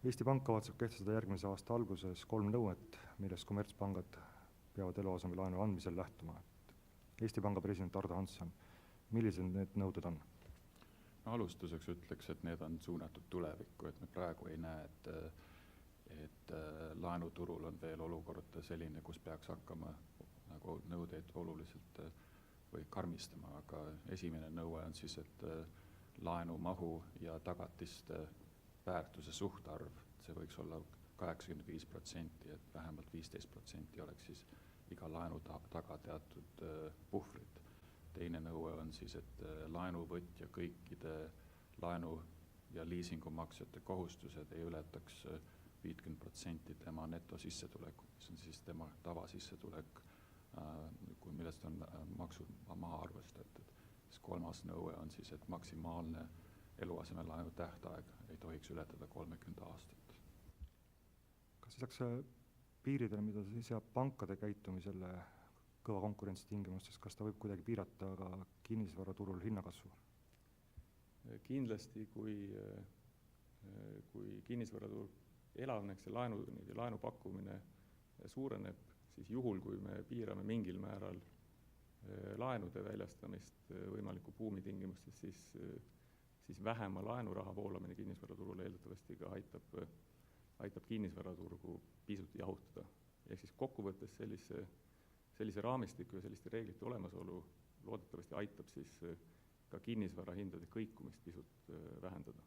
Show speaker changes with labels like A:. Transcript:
A: Eesti Pank kavatseb kehtestada järgmise aasta alguses 3 nõuet, millest kommertspangad peavad eluasemelaenu andmisel lähtuma. Eesti Panga president Ardo Hansson, millised need nõuded on?
B: Alustuseks ütleks, et need on suunatud tulevikku, et me praegu ei näe, et laenuturul on veel olukord selline, kus peaks hakkama nagu nõudeid oluliselt või karmistama, aga esimene nõue on siis, et laenumahu ja tagatiste väärtuse suhtarv, see võiks olla 85%, et vähemalt 15% oleks siis iga laenu taga teatud puhvrid. Teine nõue on siis, et laenuvõtja kõikide laenu- ja liisingumaksjate kohustused ei ületaks 50% tema netosissetulekut, mis on siis tema tavasissetulek, millest on maksud maha arvestatud. Siis kolmas nõue on siis, et maksimaalne eluasemelaenu tähtaeg ei tohiks ületada 30 aastat.
A: Kas lisaks piiridele, mida seab pankade käitumisele kõva konkurentsi tingimustes, kas ta võib kuidagi piirata ka kinnisvaraturul hinnakasvu?
C: Kindlasti, kui kinnisvaraturg elavneks ja laenu pakkumine suureneb, siis juhul, kui me piirame mingil määral laenude väljastamist võimaliku buumi tingimustes, siis vähema laenuraha voolamine kinnisvaraturule eeldatavasti ka aitab kinnisvaraturgu pisut jahutada. Ehk siis kokkuvõttes sellise raamistiku ja selliste reeglite olemasolu loodetavasti aitab siis ka kinnisvarahindade kõikumist pisut vähendada.